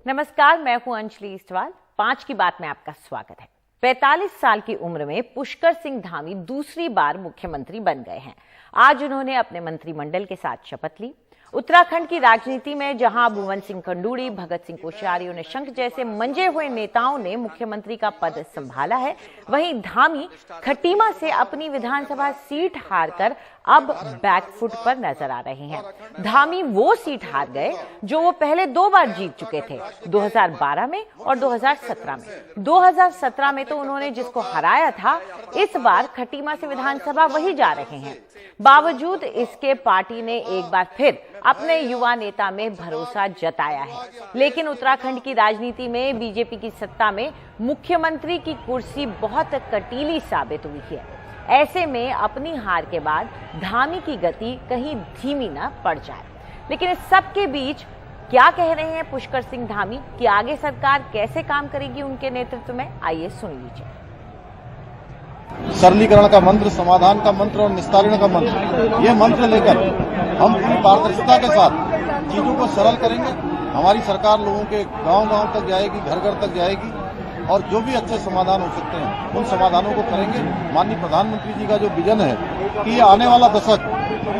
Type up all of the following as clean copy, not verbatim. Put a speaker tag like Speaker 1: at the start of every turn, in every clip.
Speaker 1: नमस्कार, मैं हूं अंजलि इस्टवाल। 5 की बात में आपका स्वागत है। 45 साल की उम्र में पुष्कर सिंह धामी दूसरी बार मुख्यमंत्री बन गए हैं। आज उन्होंने अपने मंत्रिमंडल के साथ शपथ ली। उत्तराखंड की राजनीति में जहां भुवन सिंह खंडूड़ी, भगत सिंह कोश्यारी और निशंक जैसे मंजे हुए नेताओं ने मुख्यमंत्री का पद संभाला है, वहीं धामी खटीमा से अपनी विधानसभा सीट हारकर अब बैकफुट पर नजर आ रहे हैं। धामी वो सीट हार गए जो वो पहले 2 बार जीत चुके थे, 2012 में और 2017 में। 2017 में तो उन्होंने जिसको हराया था, इस बार खटीमा से विधानसभा वही जा रहे हैं। बावजूद इसके पार्टी ने एक बार फिर अपने युवा नेता में भरोसा जताया है, लेकिन उत्तराखंड की राजनीति में बीजेपी की सत्ता में मुख्यमंत्री की कुर्सी बहुत कटीली साबित हुई है। ऐसे में अपनी हार के बाद धामी की गति कहीं धीमी न पड़ जाए। लेकिन इस सब के बीच क्या कह रहे हैं पुष्कर सिंह धामी कि आगे सरकार कैसे काम करेगी उनके नेतृत्व में, आइए सुन लीजिए।
Speaker 2: सरलीकरण का मंत्र, समाधान का मंत्र और निस्तारण का मंत्र, ये मंत्र लेकर हम पूरी पारदर्शिता के साथ चीजों को सरल करेंगे। हमारी सरकार लोगों के गांव-गांव तक जाएगी, घर-घर तक जाएगी और जो भी अच्छे समाधान हो सकते हैं उन समाधानों को करेंगे। माननीय प्रधानमंत्री जी का जो विजन है कि ये आने वाला दशक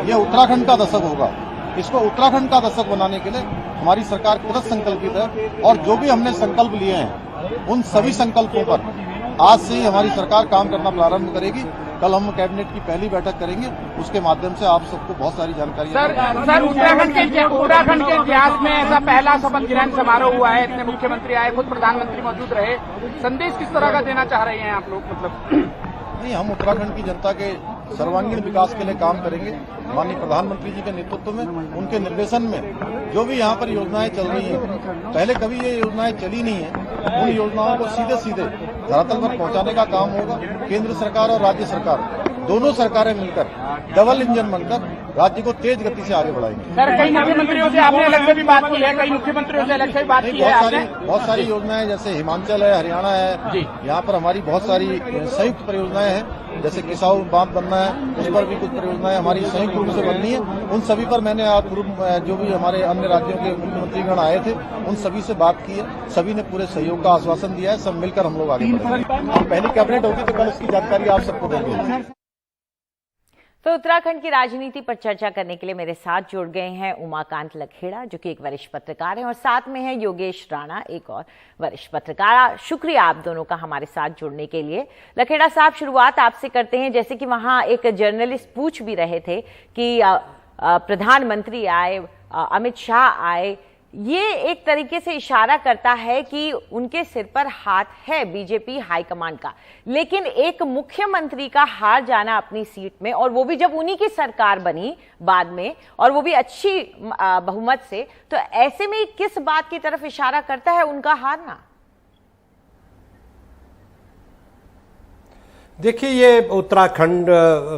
Speaker 2: ये उत्तराखंड का दशक होगा, इसको उत्तराखंड का दशक बनाने के लिए हमारी सरकार कृत संकल्पित है और जो भी हमने संकल्प लिए हैं उन सभी संकल्पों पर आज से ही हमारी सरकार काम करना प्रारंभ करेगी। कल हम कैबिनेट की पहली बैठक करेंगे, उसके माध्यम से आप सबको बहुत सारी जानकारी।
Speaker 3: सर उत्तराखंड के इतिहास में ऐसा पहला शपथ ग्रहण समारोह हुआ है, इतने मुख्यमंत्री आए, खुद प्रधानमंत्री मौजूद रहे। संदेश किस तरह का देना चाह रहे हैं आप लोग? मतलब
Speaker 2: नहीं, हम उत्तराखंड की जनता के सर्वांगीण विकास के लिए काम करेंगे। माननीय प्रधानमंत्री जी के नेतृत्व में, उनके निर्देशन में जो भी यहाँ पर योजनाएं चल रही हैं, पहले कभी ये योजनाएं चली नहीं है, उन योजनाओं को सीधे सीधे धरातल पर पहुंचाने का काम होगा। केंद्र सरकार और राज्य सरकार दोनों सरकारें मिलकर डबल इंजन बनकर राज्य को तेज गति से आगे बढ़ाएंगे।
Speaker 3: सर, कई मुख्यमंत्रियों से आपने अलग से भी बात की है, कई मुख्यमंत्रियों से अलग से भी बात की है।
Speaker 2: बहुत सारी योजनाएं जैसे हिमाचल है, हरियाणा है, यहाँ पर हमारी बहुत सारी संयुक्त परियोजनाएं हैं। जैसे किसाऊ बांध बनना है, उस पर भी कुछ परियोजनाएं हमारी संयुक्त रूप से बननी है। उन सभी पर मैंने आज जो भी हमारे अन्य राज्यों के मुख्यमंत्रीगण आए थे उन सभी से बात की है। सभी ने पूरे सहयोग का आश्वासन दिया है। सब मिलकर हम लोग आगे बढ़ेंगे। पहली कैबिनेट होगी तो कल उसकी जानकारी आप सबको देंगे।
Speaker 1: तो उत्तराखंड की राजनीति पर चर्चा करने के लिए मेरे साथ जुड़ गए हैं उमाकांत लखेड़ा, जो कि एक वरिष्ठ पत्रकार हैं, और साथ में है योगेश राणा, एक और वरिष्ठ पत्रकार। शुक्रिया आप दोनों का हमारे साथ जुड़ने के लिए। लखेड़ा साहब, शुरुआत आपसे करते हैं। जैसे कि वहां एक जर्नलिस्ट पूछ भी रहे थे कि प्रधानमंत्री आए, अमित शाह आए, ये एक तरीके से इशारा करता है कि उनके सिर पर हाथ है बीजेपी हाईकमान का। लेकिन एक मुख्यमंत्री का हार जाना अपनी सीट में, और वो भी जब उन्हीं की सरकार बनी बाद में, और वो भी अच्छी बहुमत से, तो ऐसे में किस बात की तरफ इशारा करता है उनका हारना?
Speaker 4: देखिए, ये उत्तराखंड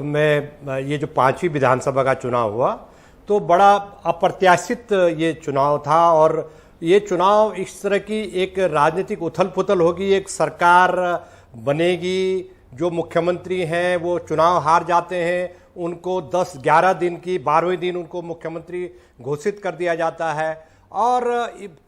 Speaker 4: में ये जो 5वीं विधानसभा का चुनाव हुआ तो बड़ा अप्रत्याशित ये चुनाव था, और ये चुनाव इस तरह की एक राजनीतिक उथल पुथल होगी, एक सरकार बनेगी, जो मुख्यमंत्री हैं वो चुनाव हार जाते हैं, उनको 10-11 दिन की 12वें दिन उनको मुख्यमंत्री घोषित कर दिया जाता है। और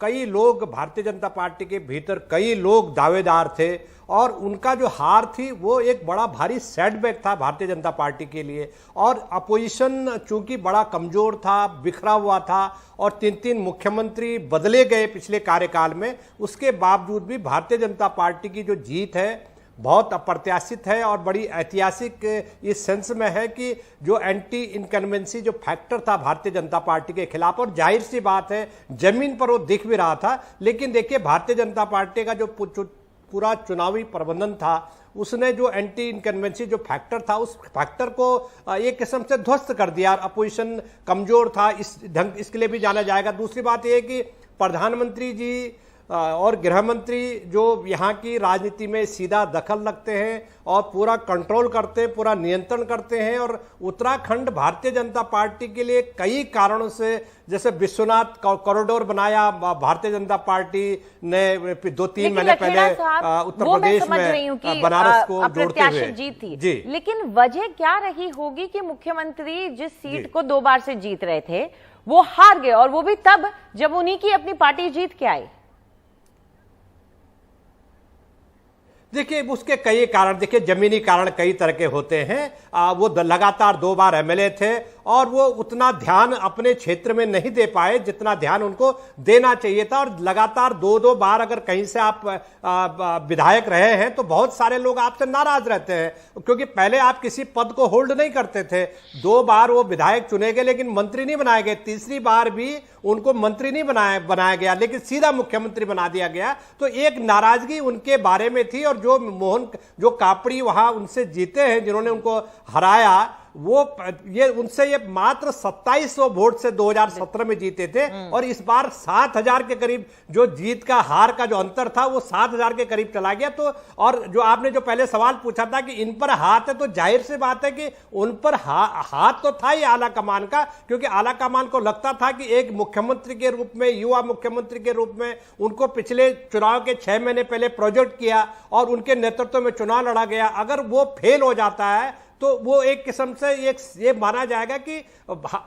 Speaker 4: कई लोग भारतीय जनता पार्टी के भीतर कई लोग दावेदार थे, और उनका जो हार थी वो एक बड़ा भारी सेटबैक था भारतीय जनता पार्टी के लिए। और अपोजिशन चूंकि बड़ा कमजोर था, बिखरा हुआ था, और 3 मुख्यमंत्री बदले गए पिछले कार्यकाल में, उसके बावजूद भी भारतीय जनता पार्टी की जो जीत है बहुत अप्रत्याशित है और बड़ी ऐतिहासिक इस सेंस में है कि जो एंटी इनकन्वेंसी जो फैक्टर था भारतीय जनता पार्टी के खिलाफ, और जाहिर सी बात है जमीन पर वो दिख भी रहा था। लेकिन देखिए, भारतीय जनता पार्टी का जो पूरा चुनावी प्रबंधन था, उसने जो एंटी इनकन्वेंसी जो फैक्टर था, उस फैक्टर को एक किस्म से ध्वस्त कर दिया। अपोजिशन कमजोर था, इसके लिए भी जाना जाएगा। दूसरी बात यह है कि प्रधानमंत्री जी और गृह मंत्री जो यहाँ की राजनीति में सीधा दखल रखते हैं और पूरा कंट्रोल करते हैं, पूरा नियंत्रण करते हैं। और उत्तराखंड भारतीय जनता पार्टी के लिए कई कारणों से, जैसे विश्वनाथ कॉरिडोर बनाया भारतीय जनता पार्टी ने 2-3 महीने पहले उत्तर प्रदेश में बनारस को जोड़ते हुए
Speaker 1: जीत थी जी। लेकिन वजह क्या रही होगी कि मुख्यमंत्री जिस सीट को 2 बार से जीत रहे थे वो हार गए, और वो भी तब जब उन्हीं की अपनी पार्टी जीत के आई?
Speaker 4: देखिए उसके कई कारण, देखिए जमीनी कारण कई तरह के होते हैं। वो लगातार 2 बार एमएलए थे और वो उतना ध्यान अपने क्षेत्र में नहीं दे पाए जितना ध्यान उनको देना चाहिए था। और लगातार 2-2 बार अगर कहीं से आप विधायक रहे हैं तो बहुत सारे लोग आपसे नाराज रहते हैं, क्योंकि पहले आप किसी पद को होल्ड नहीं करते थे। 2 बार वो विधायक चुने गए लेकिन मंत्री नहीं बनाए गए, तीसरी बार भी उनको मंत्री नहीं बनाया गया लेकिन सीधा मुख्यमंत्री बना दिया गया। तो एक नाराजगी उनके बारे में थी। और जो कापड़ी वहां उनसे जीते हैं, जिन्होंने उनको हराया, उनसे ये मात्र 2700 वोट से 2017 में जीते थे। और इस बार 7000 के करीब जो जीत का हार का जो अंतर था वो 7000 के करीब चला गया। तो और जो आपने जो पहले सवाल पूछा था कि इन पर हाथ है, तो जाहिर सी बात है कि उन पर हाथ तो था ही आला कमान का, क्योंकि आला कमान को लगता था कि एक मुख्यमंत्री के रूप में, युवा मुख्यमंत्री के रूप में उनको पिछले चुनाव के 6 महीने पहले प्रोजेक्ट किया और उनके नेतृत्व में चुनाव लड़ा गया। अगर वो फेल हो जाता है तो वो एक किस्म से ये माना जाएगा कि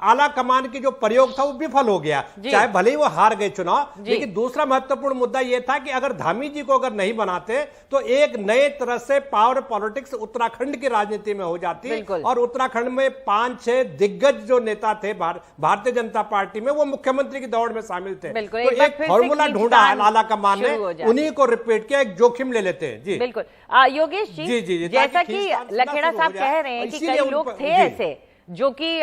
Speaker 4: आला कमान की जो प्रयोग था वो विफल हो गया, चाहे भले ही वो हार गए चुनाव। लेकिन दूसरा महत्वपूर्ण मुद्दा ये था कि अगर धामी जी को अगर नहीं बनाते तो एक नए तरह से पावर पॉलिटिक्स उत्तराखंड की राजनीति में हो जाती। और उत्तराखंड में 5-6 दिग्गज जो नेता थे भारतीय जनता पार्टी में, वो मुख्यमंत्री की दौड़ में शामिल थे। तो एक फॉर्मूला ढूंढा आला कमान ने, उन्हीं को रिपीट किया, एक जोखिम ले लेते हैं। जी
Speaker 1: बिल्कुल। योगेश जी, जैसा कि लखेड़ा साहब कह रहे हैं कि कई लोग थे ऐसे जो कि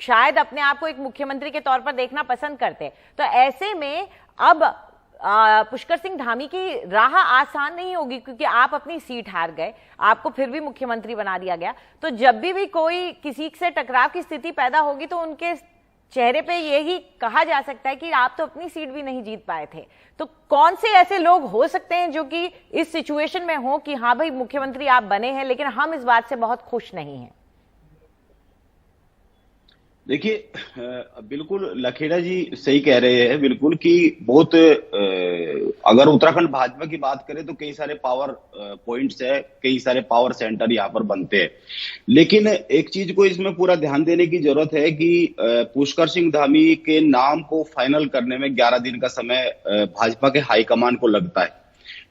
Speaker 1: शायद अपने आप को एक मुख्यमंत्री के तौर पर देखना पसंद करते, तो ऐसे में अब पुष्कर सिंह धामी की राह आसान नहीं होगी, क्योंकि आप अपनी सीट हार गए, आपको फिर भी मुख्यमंत्री बना दिया गया। तो जब भी कोई किसी से टकराव की स्थिति पैदा होगी तो उनके चेहरे पे यही कहा जा सकता है कि आप तो अपनी सीट भी नहीं जीत पाए थे। तो कौन से ऐसे लोग हो सकते हैं जो कि इस सिचुएशन में हो कि हाँ भाई मुख्यमंत्री आप बने हैं लेकिन हम इस बात से बहुत खुश नहीं हैं?
Speaker 5: देखिए, बिल्कुल लखेड़ा जी सही कह रहे हैं बिल्कुल कि बहुत अगर उत्तराखंड भाजपा की बात करें तो कई सारे पावर पॉइंट्स है, कई सारे पावर सेंटर यहाँ पर बनते हैं। लेकिन एक चीज को इसमें पूरा ध्यान देने की जरूरत है कि पुष्कर सिंह धामी के नाम को फाइनल करने में 11 दिन का समय भाजपा के हाईकमान को लगता है।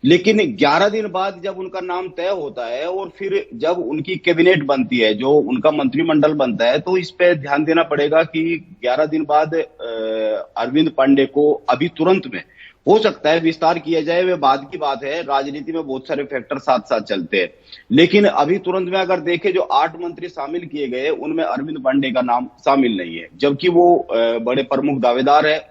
Speaker 5: लेकिन 11 दिन बाद जब उनका नाम तय होता है और फिर जब उनकी कैबिनेट बनती है, जो उनका मंत्रिमंडल बनता है, तो इस पे ध्यान देना पड़ेगा कि 11 दिन बाद अरविंद पांडे को अभी तुरंत में हो सकता है विस्तार किया जाए, वे बाद की बात है। राजनीति में बहुत सारे फैक्टर साथ साथ चलते हैं, लेकिन अभी तुरंत में अगर देखें जो 8 मंत्री शामिल किए गए उनमें अरविंद पांडे का नाम शामिल नहीं है, जबकि वो बड़े प्रमुख दावेदार है।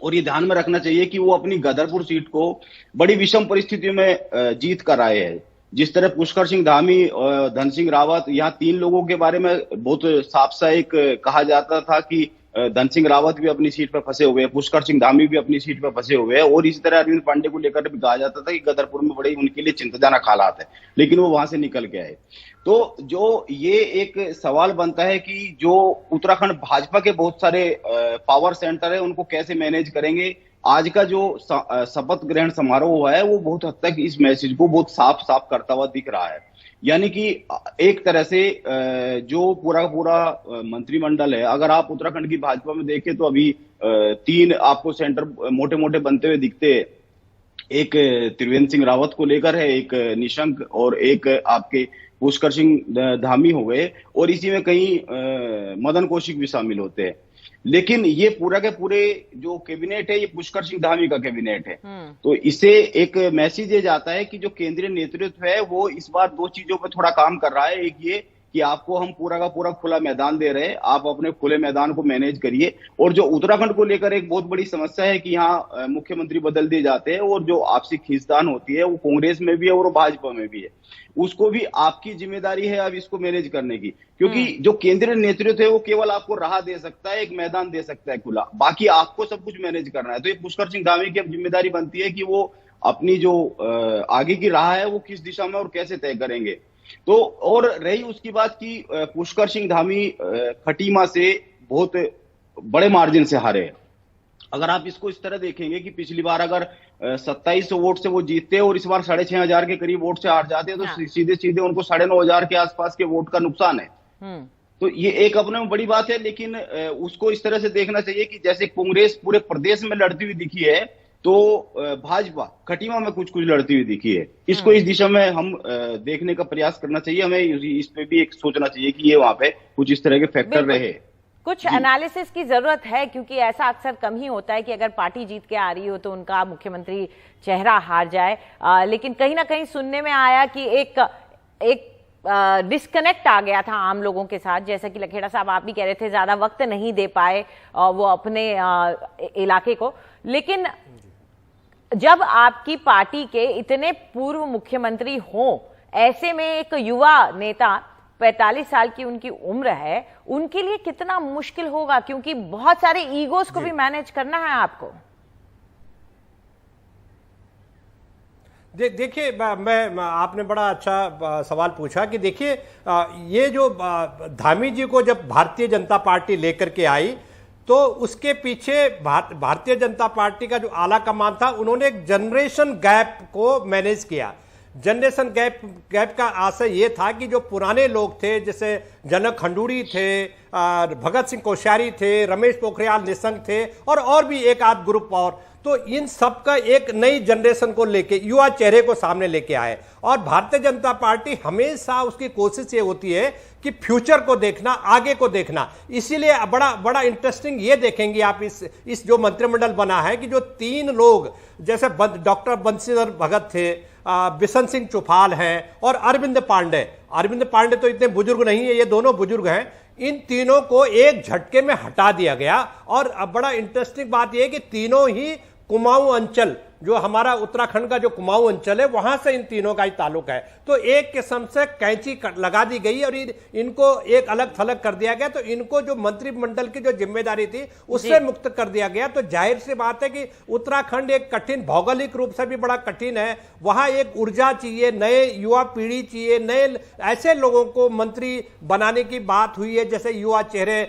Speaker 5: और ये ध्यान में रखना चाहिए कि वो अपनी गदरपुर सीट को बड़ी विषम परिस्थितियों में जीत कर आए हैं। जिस तरह पुष्कर सिंह धामी और धन सिंह रावत, यहाँ 3 लोगों के बारे में बहुत साफ सा एक कहा जाता था कि धन सिंह रावत भी अपनी सीट पर फंसे हुए हैं, पुष्कर सिंह धामी भी अपनी सीट पर फंसे हुए हैं। और इसी तरह अरविंद पांडे को लेकर भी कहा जाता था कि गदरपुर में बड़े उनके लिए चिंताजनक हालात है, लेकिन वो वहां से निकल के आए। तो जो ये एक सवाल बनता है कि जो उत्तराखंड भाजपा के बहुत सारे पावर सेंटर है उनको कैसे मैनेज करेंगे। आज का जो शपथ ग्रहण समारोह हुआ है वो बहुत हद तक इस मैसेज को बहुत साफ साफ करता हुआ दिख रहा है। यानी कि एक तरह से जो पूरा मंत्रिमंडल है, अगर आप उत्तराखंड की भाजपा में देखें तो अभी 3 आपको सेंटर मोटे मोटे बनते हुए दिखते हैं। एक त्रिवेंद्र सिंह रावत को लेकर है, एक निशंक, और एक आपके पुष्कर सिंह धामी हो गए, और इसी में कई मदन कौशिक भी शामिल होते हैं। लेकिन ये पूरा के पूरे जो कैबिनेट है ये पुष्कर सिंह धामी का कैबिनेट है। तो इससे एक मैसेज ये जाता है कि जो केंद्रीय नेतृत्व है वो इस बार 2 चीजों पर थोड़ा काम कर रहा है। एक ये कि आपको हम पूरा का पूरा खुला मैदान दे रहे हैं, आप अपने खुले मैदान को मैनेज करिए। और जो उत्तराखंड को लेकर एक बहुत बड़ी समस्या है कि यहाँ मुख्यमंत्री बदल दिए जाते हैं और जो आपसी खींचतान होती है वो कांग्रेस में भी है और भाजपा में भी है, उसको भी आपकी जिम्मेदारी है अब इसको मैनेज करने की। क्योंकि जो केंद्रीय नेतृत्व है वो केवल आपको राह दे सकता है, एक मैदान दे सकता है खुला, बाकी आपको सब कुछ मैनेज करना है। तो ये पुष्कर सिंह धामी की अब जिम्मेदारी बनती है कि वो अपनी जो आगे की राह है वो किस दिशा में और कैसे तय करेंगे। तो और रही उसकी बात की पुष्कर सिंह धामी खटीमा से बहुत बड़े मार्जिन से हारे। अगर आप इसको इस तरह देखेंगे कि पिछली बार अगर 2700 वोट से वो जीतते और इस बार 6500 के करीब वोट से हार जाते हैं तो सीधे सीधे उनको 9500 के आसपास के वोट का नुकसान है। तो ये एक अपने में बड़ी बात है, लेकिन उसको इस तरह से देखना चाहिए कि जैसे कांग्रेस पूरे प्रदेश में लड़ती हुई दिखी है, तो भाजपा खटीमा में कुछ कुछ लड़ती हुई दिखी है। इसको इस दिशा में हम देखने का प्रयास करना चाहिए, हमें इस पे भी एक सोचना चाहिए कि ये वहां पे कुछ इस तरह के फैक्टर रहे।
Speaker 1: कुछ एनालिसिस की जरूरत है, क्योंकि ऐसा अक्सर कम ही होता है कि अगर पार्टी जीत के आ रही हो तो उनका मुख्यमंत्री चेहरा हार जाए। लेकिन कहीं ना कहीं सुनने में आया कि एक डिस्कनेक्ट आ गया था आम लोगों के साथ, जैसा कि लखेड़ा साहब आप भी कह रहे थे, ज्यादा वक्त नहीं दे पाए वो अपने इलाके को। लेकिन जब आपकी पार्टी के इतने पूर्व मुख्यमंत्री हों, ऐसे में एक युवा नेता 45 साल की उनकी उम्र है, उनके लिए कितना मुश्किल होगा, क्योंकि बहुत सारे ईगोस को भी मैनेज करना है आपको।
Speaker 4: देखिए, मैं आपने बड़ा अच्छा सवाल पूछा कि देखिए, ये जो धामी जी को जब भारतीय जनता पार्टी लेकर के आई तो उसके पीछे भारतीय जनता पार्टी का जो आला कमान था, उन्होंने एक जनरेशन गैप को मैनेज किया। जनरेशन गैप का आशय ये था कि जो पुराने लोग थे, जैसे जनक खंडूड़ी थे, भगत सिंह कोश्यारी थे, रमेश पोखरियाल निशंक थे और भी एक आध ग्रुप और, तो इन सब का एक नई जनरेशन को लेके, युवा चेहरे को सामने लेके आए। और भारतीय जनता पार्टी हमेशा उसकी कोशिश ये होती है कि फ्यूचर को देखना, आगे को देखना। इसीलिए बड़ा इंटरेस्टिंग ये देखेंगे आप इस जो मंत्रिमंडल बना है कि जो 3 लोग, जैसे डॉक्टर बंशीधर भगत थे, बिशन सिंह चुफाल हैं और अरविंद पांडे तो इतने बुजुर्ग नहीं है, ये दोनों बुजुर्ग हैं। इन तीनों को एक झटके में हटा दिया गया। और बड़ा इंटरेस्टिंग बात यह है कि तीनों ही कुमाऊं अंचल, जो हमारा उत्तराखंड का जो कुमाऊं अंचल है, वहां से इन तीनों का ही ताल्लुक है। तो एक किस्म से कैंची लगा दी गई और इनको एक अलग थलग कर दिया गया। तो इनको जो मंत्रिमंडल की जो जिम्मेदारी थी उससे मुक्त कर दिया गया। तो जाहिर सी बात है कि उत्तराखंड एक कठिन, भौगोलिक रूप से भी बड़ा कठिन है, वहां एक ऊर्जा चाहिए, नए युवा पीढ़ी चाहिए, नए ऐसे लोगों को मंत्री बनाने की बात हुई है, जैसे युवा चेहरे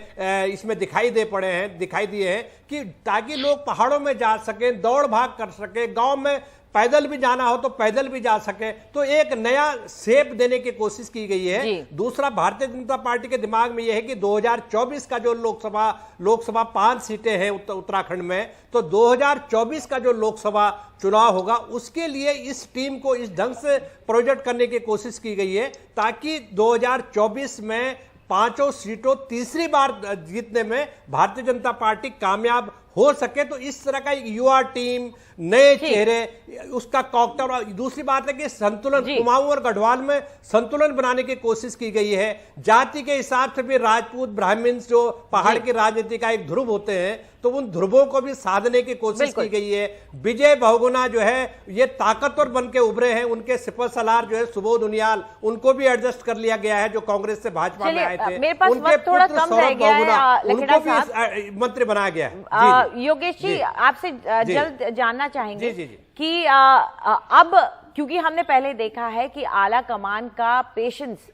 Speaker 4: इसमें दिखाई दिए हैं कि ताकि लोग पहाड़ों में जा सके, दौड़ भाग कर सके, गांव में पैदल भी जाना हो तो पैदल भी जा सके। तो एक नया शेप देने की कोशिश की गई है। दूसरा, भारतीय जनता पार्टी के दिमाग में यह है कि 2024 का जो लोकसभा 5 सीटें हैं उत्तराखंड में, तो 2024 का जो लोकसभा चुनाव होगा उसके लिए इस टीम को इस ढंग से प्रोजेक्ट करने की कोशिश की गई है ताकि 2024 में 5 सीटों तीसरी बार जीतने में भारतीय जनता पार्टी कामयाब हो सके। तो इस तरह का एक युवा टीम, नए चेहरे, उसका कॉकटेल। और दूसरी बात है कि संतुलन, कुमाऊं और गढ़वाल में संतुलन बनाने की कोशिश की गई है। जाति के हिसाब से भी राजपूत, ब्राह्मण जो पहाड़ की राजनीति का एक ध्रुव होते हैं, तो उन ध्रुवों को भी साधने की कोशिश की गई है। विजय बहुगुणा जो है ये ताकतवर बन के उभरे हैं, उनके सिपह सलार जो है सुबोध उनियाल, उनको भी एडजस्ट कर लिया गया है जो कांग्रेस से भाजपा में आए थे।
Speaker 1: उनके थोड़ा कम रह गया है,
Speaker 4: उनको भी मंत्री बनाया गया है।
Speaker 1: योगेश जी, आपसे जल्द जानना चाहेंगे कि अब, क्योंकि हमने पहले देखा है कि आला कमान का पेशेंस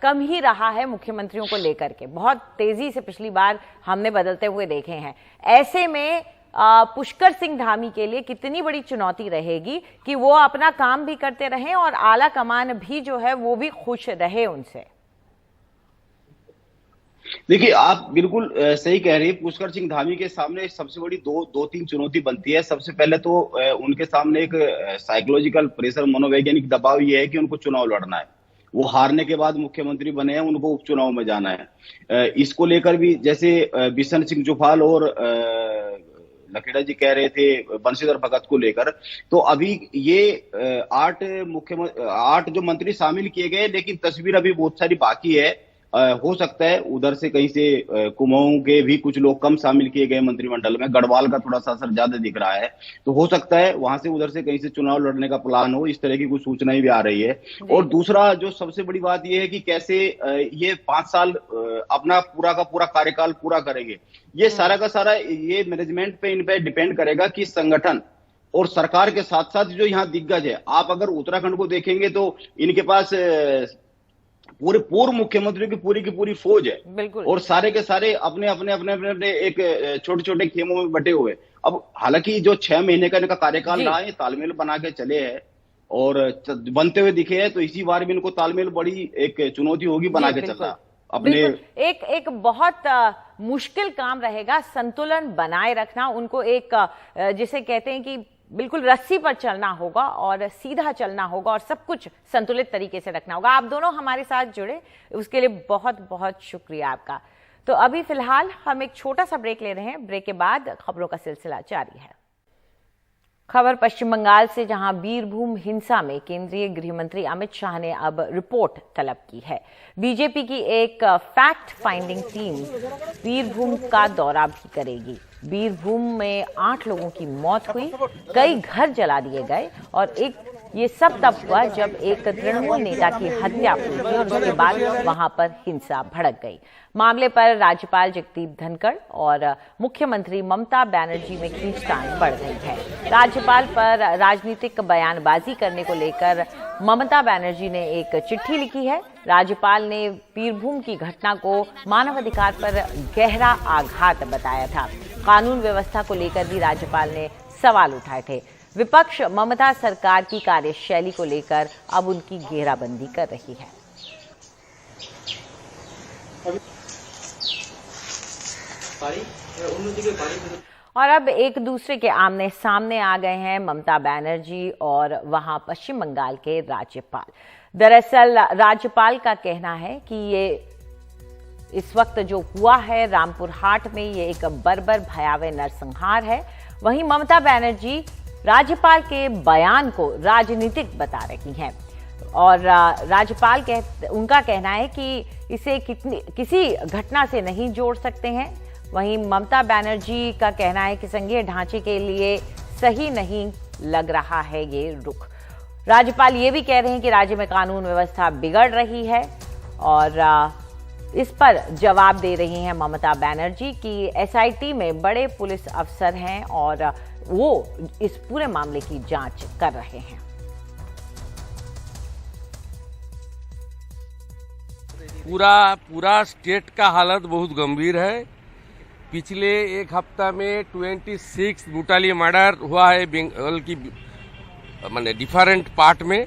Speaker 1: कम ही रहा है मुख्यमंत्रियों को लेकर के, बहुत तेजी से पिछली बार हमने बदलते हुए देखे हैं। ऐसे में पुष्कर सिंह धामी के लिए कितनी बड़ी चुनौती रहेगी कि वो अपना काम भी करते रहें और आला कमान भी जो है वो भी खुश रहे उनसे।
Speaker 5: देखिए, आप बिल्कुल सही कह रही है। पुष्कर सिंह धामी के सामने सबसे बड़ी दो तीन चुनौती बनती है। सबसे पहले तो उनके सामने एक साइकोलॉजिकल प्रेशर, मनोवैज्ञानिक दबाव ये है कि उनको चुनाव लड़ना है। वो हारने के बाद मुख्यमंत्री बने हैं, उनको उपचुनाव में जाना है। इसको लेकर भी जैसे बिशन सिंह चुफाल और लखेड़ा जी कह रहे थे बंशीधर भगत को लेकर, तो अभी ये 8 जो मंत्री शामिल किए गए, लेकिन तस्वीर अभी बहुत सारी बाकी है। हो सकता है उधर से कहीं से कुमाऊं के भी कुछ लोग कम शामिल किए गए मंत्रिमंडल में, गढ़वाल का थोड़ा सा असर ज्यादा दिख रहा है, तो हो सकता है वहां से उधर से कहीं से चुनाव लड़ने का प्लान हो। इस तरह की कुछ सूचनाएं भी आ रही है। और दूसरा जो सबसे बड़ी बात यह है कि कैसे ये 5 साल अपना पूरा का पूरा कार्यकाल पूरा करेंगे। ये सारा का सारा ये मैनेजमेंट पे, इन पे डिपेंड करेगा कि संगठन और सरकार के साथ साथ जो यहाँ दिग्गज है, आप अगर उत्तराखंड को देखेंगे तो इनके पास पूरे पूर्व मुख्यमंत्रियों की पूरी फौज है और सारे के सारे अपने एक छोटे छोटे खेमों में बटे हुए। अब हालांकि जो 6 महीने का इनका कार्यकाल रहा है, तालमेल बना के चले हैं और बनते हुए दिखे हैं, तो इसी बार भी इनको तालमेल बड़ी एक चुनौती होगी बना के चलना। अपने
Speaker 1: एक बहुत मुश्किल काम रहेगा संतुलन बनाए रखना। उनको एक जिसे कहते हैं कि बिल्कुल रस्सी पर चलना होगा और सीधा चलना होगा और सब कुछ संतुलित तरीके से रखना होगा। आप दोनों हमारे साथ जुड़े, उसके लिए बहुत बहुत शुक्रिया आपका। तो अभी फिलहाल हम एक छोटा सा ब्रेक ले रहे हैं। ब्रेक के बाद खबरों का सिलसिला जारी है। खबर पश्चिम बंगाल से, जहां बीरभूम हिंसा में केंद्रीय गृह मंत्री अमित शाह ने अब रिपोर्ट तलब की है। बीजेपी की एक फैक्ट फाइंडिंग टीम बीरभूम का दौरा भी करेगी। बीरभूम में 8 लोगों की मौत हुई, कई घर जला दिए गए और ये सब तब हुआ जब एक तृणमूल नेता की हत्या हुई थी और उसके बाद वहां पर हिंसा भड़क गई। मामले पर राज्यपाल जगदीप धनखड़ और मुख्यमंत्री ममता बनर्जी में खींचतान बढ़ गई है। राज्यपाल पर राजनीतिक बयानबाजी करने को लेकर ममता बनर्जी ने एक चिट्ठी लिखी है। राज्यपाल ने बीरभूम की घटना को मानवाधिकार पर गहरा आघात बताया था। कानून व्यवस्था को लेकर भी राज्यपाल ने सवाल उठाए थे। विपक्ष ममता सरकार की कार्यशैली को लेकर अब उनकी घेराबंदी कर रही है। और अब एक दूसरे के आमने सामने आ गए हैं ममता बनर्जी और वहां पश्चिम बंगाल के राज्यपाल। दरअसल राज्यपाल का कहना है कि ये इस वक्त जो हुआ है रामपुर हाट में, ये एक बर्बर भयावह नरसंहार है। वहीं ममता बनर्जी राज्यपाल के बयान को राजनीतिक बता रही हैं और राज्यपाल उनका कहना है कि इसे किसी घटना से नहीं जोड़ सकते हैं। वहीं ममता बनर्जी का कहना है कि संघीय ढांचे के लिए सही नहीं लग रहा है ये रुख। राज्यपाल ये भी कह रहे हैं कि राज्य में कानून व्यवस्था बिगड़ रही है और इस पर जवाब दे रही हैं ममता बनर्जी कि एसआईटी में बड़े पुलिस अफसर हैं और वो इस पूरे मामले की जांच कर रहे हैं।
Speaker 6: पूरा स्टेट का हालत बहुत गंभीर है। पिछले एक हफ्ता में 26 ब्रूटली मर्डर हुआ है बंगाल की माने डिफरेंट पार्ट में।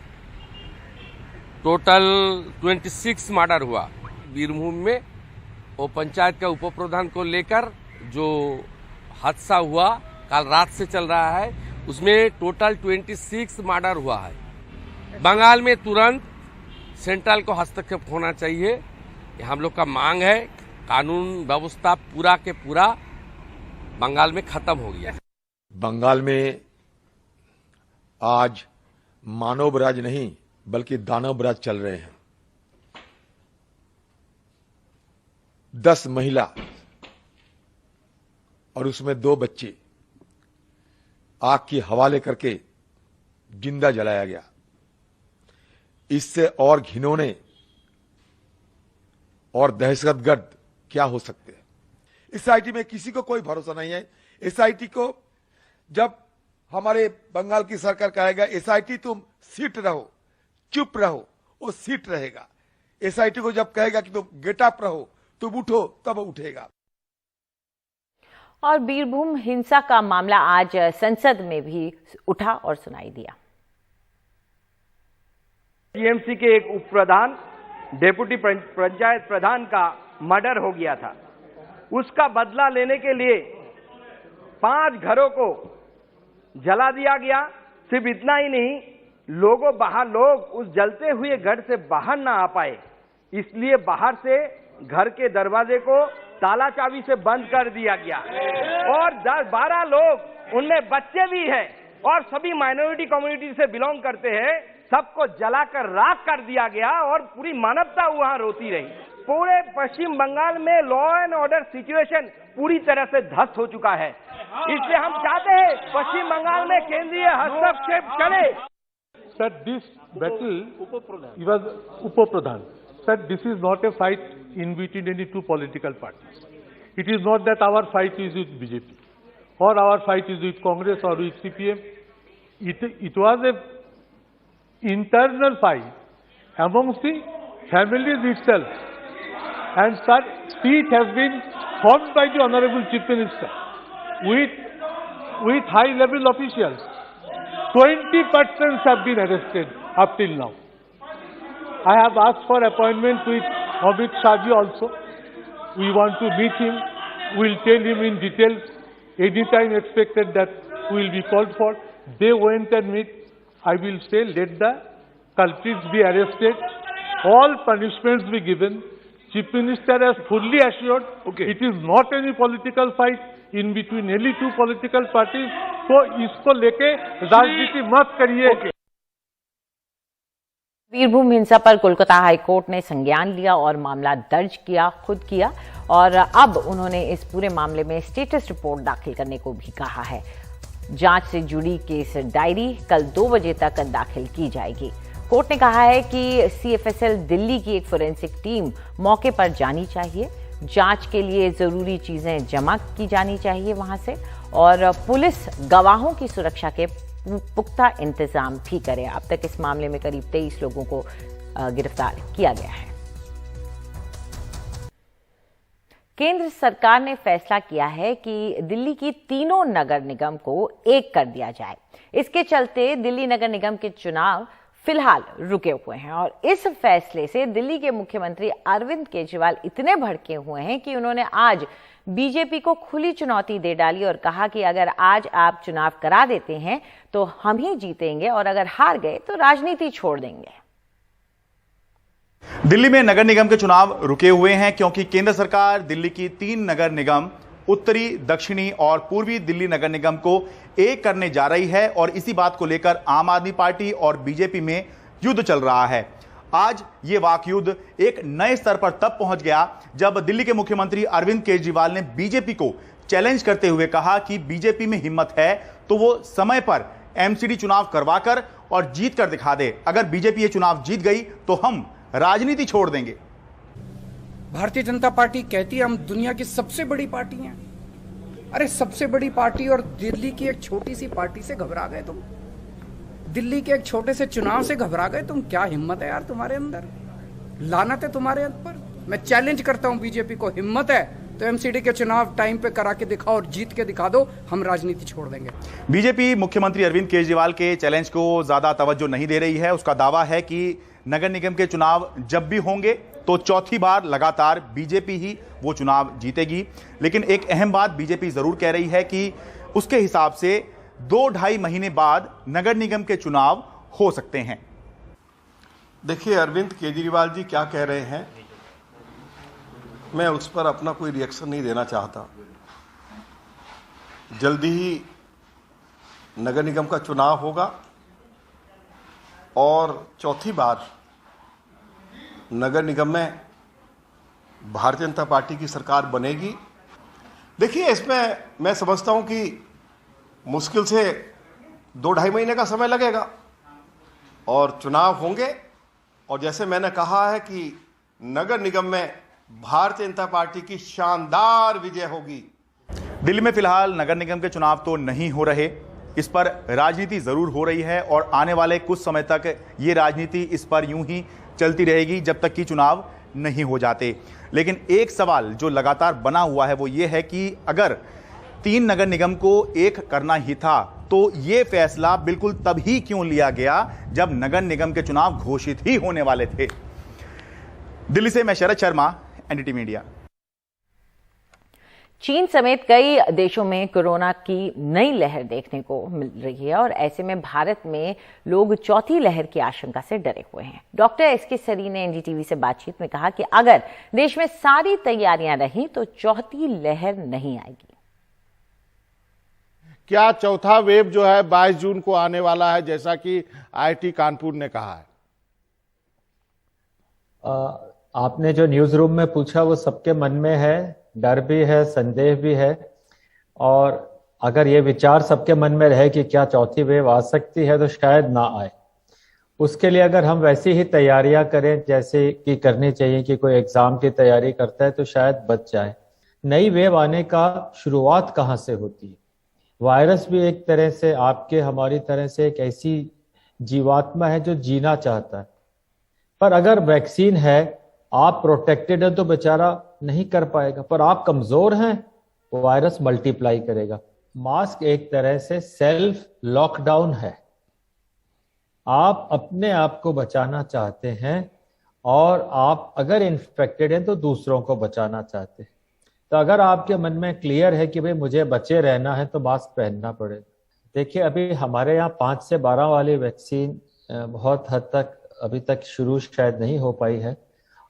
Speaker 6: टोटल 26 मर्डर हुआ बीरभूम में। वो पंचायत का उप प्रधान को लेकर जो हादसा हुआ कल रात से चल रहा है, उसमें टोटल 26 मर्डर हुआ है। बंगाल में तुरंत सेंट्रल को हस्तक्षेप होना चाहिए, ये हम लोग का मांग है। कानून व्यवस्था पूरा के पूरा बंगाल में खत्म हो गया।
Speaker 7: बंगाल में आज मानव राज नहीं बल्कि दानव राज चल रहे हैं। 10 महिला और उसमें 2 बच्चे आग की हवाले करके जिंदा जलाया गया। इससे और घिनौने और दहशतगर्द क्या हो सकते हैं। एसआईटी में किसी को कोई भरोसा नहीं है। एसआईटी को जब हमारे बंगाल की सरकार कहेगा एसआईटी तुम सीट रहो, चुप रहो, वो सीट रहेगा। एसआईटी को जब कहेगा कि तुम गेट अप रहो, तुम उठो, तब उठेगा।
Speaker 1: और बीरभूम हिंसा का मामला आज संसद में भी उठा और सुनाई दिया।
Speaker 8: टीएमसी के एक उप प्रधान, डेप्यूटी पंचायत प्रधान का मर्डर हो गया था। उसका बदला लेने के लिए 5 घरों को जला दिया गया। सिर्फ इतना ही नहीं, लोग उस जलते हुए घर से बाहर ना आ पाए, इसलिए बाहर से घर के दरवाजे को ताला चाबी से बंद कर दिया गया और 10-12 लोग, उनमें बच्चे भी हैं और सभी माइनॉरिटी कम्युनिटी से बिलोंग करते हैं, सबको जलाकर राख कर दिया गया और पूरी मानवता वहां रोती रही। पूरे पश्चिम बंगाल में लॉ एंड ऑर्डर सिचुएशन पूरी तरह से ध्वस्त हो चुका है। इसलिए हम चाहते हैं पश्चिम बंगाल में केंद्रीय हस्तक्षेप चले।
Speaker 9: Sir, this battle, he was Upa-Pradhan. Sir, this is not a fight in between any two political parties. It is not that our fight is with BJP or our fight is with Congress or with CPM. It was a internal fight amongst the families itself. And sir, seat has been formed by the Honorable Chief Minister with high-level officials. 20 persons have been arrested up till now. I have asked for appointment with Amit Shahji also. We want to meet him. We'll tell him in details. Anytime expected that we will be called for. They went and meet. I will say let the culprits be arrested. All punishments be given. Chief Minister has fully assured it is not any political fight in between any two political parties. तो इसको लेके राजनीति मत करिए.
Speaker 1: वीरभूम हिंसा पर Kolkata high court ने संज्ञान लिया और मामला दर्ज किया और अब उन्होंने इस पूरे मामले में स्टेटस रिपोर्ट दाखिल करने को भी कहा है. जांच से जुड़ी केस डायरी कल 2 बजे तक दाखिल की जाएगी. कोर्ट ने कहा है कि CFSL दिल्ली की एक फोरेंसिक टीम मौके पर जानी चाहिए. जांच के लिए जरूरी चीजें जमा की जानी चाहिए वहां से और पुलिस गवाहों की सुरक्षा के पुख्ता इंतजाम भी करे. अब तक इस मामले में करीब 23 लोगों को गिरफ्तार किया गया है. केंद्र सरकार ने फैसला किया है कि दिल्ली की तीनों नगर निगम को एक कर दिया जाए. इसके चलते दिल्ली नगर निगम के चुनाव फिलहाल रुके हुए हैं और इस फैसले से दिल्ली के मुख्यमंत्री अरविंद केजरीवाल इतने भड़के हुए हैं कि उन्होंने आज बीजेपी को खुली चुनौती दे डाली और कहा कि अगर आज आप चुनाव करा देते हैं तो हम ही जीतेंगे और अगर हार गए तो राजनीति छोड़ देंगे.
Speaker 10: दिल्ली में नगर निगम के चुनाव रुके हुए हैं क्योंकि केंद्र सरकार दिल्ली की 3 नगर निगम उत्तरी, दक्षिणी और पूर्वी दिल्ली नगर निगम को एक करने जा रही है और इसी बात को लेकर आम आदमी पार्टी और बीजेपी में युद्ध चल रहा है. आज ये वाक युद्ध एक नए स्तर पर तब पहुंच गया जब दिल्ली के मुख्यमंत्री अरविंद केजरीवाल ने बीजेपी को चैलेंज करते हुए कहा कि बीजेपी में हिम्मत है तो वो समय पर MCD चुनाव करवाकर और जीत कर दिखा दे. अगर बीजेपी ये चुनाव जीत गई तो हम राजनीति छोड़ देंगे.
Speaker 3: भारतीय जनता पार्टी कहती है हम दुनिया की सबसे बड़ी पार्टी हैं. अरे सबसे बड़ी पार्टी और दिल्ली की एक छोटी सी पार्टी से घबरा गए तुम. दिल्ली के एक छोटे से चुनाव से घबरा गए तुम. क्या हिम्मत है यार तुम्हारे अंदर. लानत है तुम्हारे ऊपर. मैं चैलेंज करता हूं बीजेपी को, हिम्मत है तो MCD के चुनाव टाइम पे करा के दिखाओ और जीत के दिखा दो, हम राजनीति छोड़ देंगे.
Speaker 10: बीजेपी मुख्यमंत्री अरविंद केजरीवाल के चैलेंज को ज्यादा तवज्जो नहीं दे रही है. उसका दावा है कि नगर निगम के चुनाव जब भी होंगे तो चौथी बार लगातार बीजेपी ही वो चुनाव जीतेगी. लेकिन एक अहम बात बीजेपी जरूर कह रही है कि उसके हिसाब से 2-2.5 महीने बाद नगर निगम के चुनाव हो सकते हैं.
Speaker 2: देखिए अरविंद केजरीवाल जी क्या कह रहे हैं, मैं उस पर अपना कोई रिएक्शन नहीं देना चाहता. जल्दी ही नगर निगम का चुनाव होगा और चौथी बार नगर निगम में भारतीय जनता पार्टी की सरकार बनेगी. देखिए इसमें मैं समझता हूं कि मुश्किल से 2-2.5 महीने का समय लगेगा और चुनाव होंगे और जैसे मैंने कहा है कि नगर निगम में भारतीय जनता पार्टी की शानदार विजय होगी.
Speaker 10: दिल्ली में फिलहाल नगर निगम के चुनाव तो नहीं हो रहे, इस पर राजनीति जरूर हो रही है और आने वाले कुछ समय तक ये राजनीति इस पर यूं ही चलती रहेगी जब तक कि चुनाव नहीं हो जाते. लेकिन एक सवाल जो लगातार बना हुआ है वो ये है कि अगर 3 नगर निगम को एक करना ही था तो ये फैसला बिल्कुल तभी क्यों लिया गया जब नगर निगम के चुनाव घोषित ही होने वाले थे. दिल्ली से मैं शरद शर्मा, NDTV मीडिया.
Speaker 1: चीन समेत कई देशों में कोरोना की नई लहर देखने को मिल रही है और ऐसे में भारत में लोग चौथी लहर की आशंका से डरे हुए हैं. डॉक्टर SK सरी ने NDTV से बातचीत में कहा कि अगर देश में सारी तैयारियां रहीं तो चौथी लहर नहीं आएगी.
Speaker 11: क्या चौथा वेव जो है 22 जून को आने वाला है जैसा कि IIT कानपुर ने कहा है?
Speaker 12: आपने जो न्यूज रूम में पूछा वो सबके मन में है, डर भी है, संदेह भी है और अगर ये विचार सबके मन में रहे कि क्या चौथी वेव आ सकती है तो शायद ना आए. उसके लिए अगर हम वैसी ही तैयारियां करें जैसे कि करनी चाहिए कि कोई एग्जाम की तैयारी करता है तो शायद बच जाए. नई वेव आने का शुरुआत कहाँ से होती है? वायरस भी एक तरह से आपके हमारी तरह से एक ऐसी जीवात्मा है जो जीना चाहता है, पर अगर वैक्सीन है, आप प्रोटेक्टेड है तो बेचारा नहीं कर पाएगा, पर आप कमजोर हैं वो वायरस मल्टीप्लाई करेगा. मास्क एक तरह से सेल्फ लॉकडाउन है. आप अपने आप को बचाना चाहते हैं, और आप अगर इन्फेक्टेड हैं तो दूसरों को बचाना चाहते हैं। तो अगर आपके मन में क्लियर है कि भाई मुझे बचे रहना है तो मास्क पहनना पड़ेगा। देखिए, अभी हमारे यहाँ 5 से 12 वाली वैक्सीन बहुत हद तक अभी तक शुरू शायद नहीं हो पाई है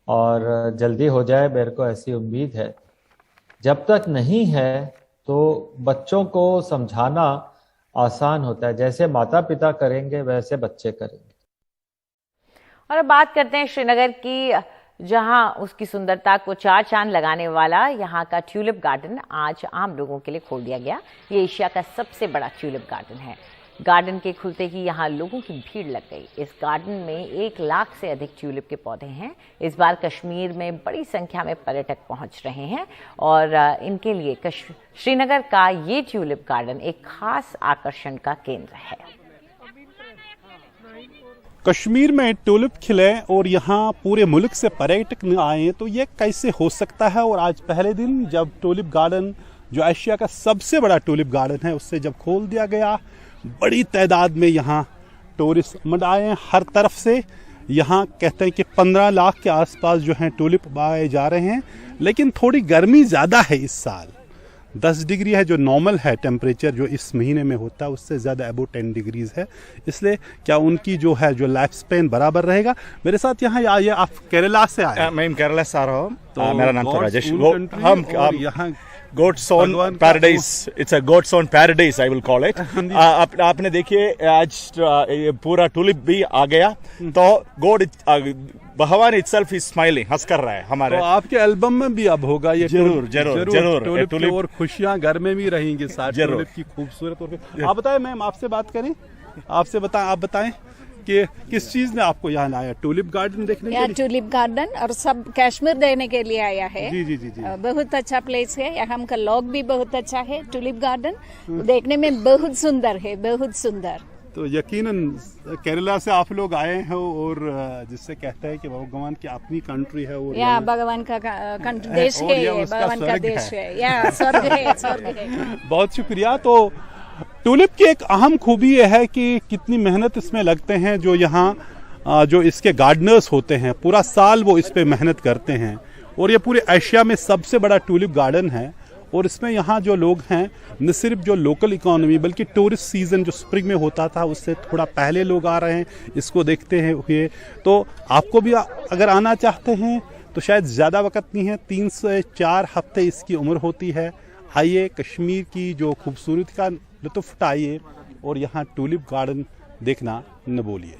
Speaker 12: और जल्दी हो जाए, मेरे को ऐसी उम्मीद है। जब तक नहीं है तो बच्चों को समझाना आसान होता है, जैसे माता पिता करेंगे वैसे बच्चे करेंगे।
Speaker 1: और अब बात करते हैं श्रीनगर की, जहां उसकी सुंदरता को चार चांद लगाने वाला यहां का ट्यूलिप गार्डन आज आम लोगों के लिए खोल दिया गया। ये एशिया का सबसे बड़ा ट्यूलिप गार्डन है। गार्डन के खुलते ही यहां लोगों की भीड़ लग गई। इस गार्डन में 1 लाख से अधिक ट्यूलिप के पौधे हैं। इस बार कश्मीर में बड़ी संख्या में पर्यटक पहुंच रहे हैं और इनके लिए श्रीनगर का ये ट्यूलिप गार्डन एक खास आकर्षण का केंद्र है।
Speaker 13: कश्मीर में ट्यूलिप खिले और यहाँ पूरे मुल्क से पर्यटक न आए तो ये कैसे हो सकता है। और आज पहले दिन जब ट्यूलिप गार्डन, जो एशिया का सबसे बड़ा ट्यूलिप गार्डन है, उससे जब खोल दिया गया, बड़ी तादाद में यहाँ टूरिस्ट उमड़ आए हैं हर तरफ से। यहाँ कहते हैं कि 15 लाख के आसपास जो हैं ट्यूलिप उगाए जा रहे हैं। लेकिन थोड़ी गर्मी ज़्यादा है इस साल, 10 डिग्री है जो नॉर्मल है टेम्परेचर जो इस महीने में होता है, उससे ज़्यादा अबो 10 डिग्रीज है। इसलिए क्या उनकी जो है जो लाइफ स्पेन बराबर रहेगा। मेरे साथ यहाँ आइए, आप केरला से आए?
Speaker 14: मैं केरला से आ रहा हूँ।
Speaker 13: तो
Speaker 14: मेरा नाम था राजेश।
Speaker 13: हम यहाँ
Speaker 14: goats on paradise, it's a goats on paradise I will call it. आपने देखिए आज ये पूरा टूलिप भी आ गया, तो गॉड भगवान इटसेल्फ इज स्माइलिंग, हंस कर रहा है हमारे।
Speaker 13: तो आपके एल्बम में भी अब होगा ये?
Speaker 14: जरूर जरूर जरूर।
Speaker 13: टूलिप और खुशियां घर में भी रहेंगी साथ टूलिप की खूबसूरत। और आप बताएं मैम, आपसे बात करें, आपसे बताएं, आप बताएं कि किस चीज ने आपको यहाँ लाया? टूलिप गार्डन देखने के लिए?
Speaker 15: टूलिप गार्डन और सब कश्मीर देने के लिए आया है।
Speaker 13: जी जी जी जी।
Speaker 15: बहुत अच्छा प्लेस है, यहाँ का लोग भी बहुत अच्छा है। टूलिप गार्डन देखने में बहुत सुंदर है, बहुत सुंदर।
Speaker 13: तो यकीनन केरला से आप लोग आए हैं और जिससे कहते हैं कि भगवान की अपनी कंट्री है और
Speaker 15: या भगवान का कंट्री देश है, भगवान का देश है, या स्वर्ग है, स्वर्ग है।
Speaker 13: बहुत शुक्रिया। तो टूलिप की एक अहम खूबी यह है कि कितनी मेहनत इसमें लगते हैं। जो यहाँ जो इसके गार्डनर्स होते हैं, पूरा साल वो इस पे मेहनत करते हैं। और ये पूरे एशिया में सबसे बड़ा टूलिप गार्डन है। और इसमें यहाँ जो लोग हैं, न सिर्फ जो लोकल इकोनॉमी बल्कि टूरिस्ट सीजन जो स्प्रिंग में होता था उससे थोड़ा पहले लोग आ रहे हैं इसको देखते हैं हुए। तो आपको भी अगर आना चाहते हैं तो शायद ज़्यादा वक्त नहीं है, 3 से 4 हफ्ते इसकी उम्र होती है। आइए, कश्मीर की जो खूबसूरती का लुत्फ़ उठाइए और यहाँ टूलिप गार्डन देखना न भूलिए।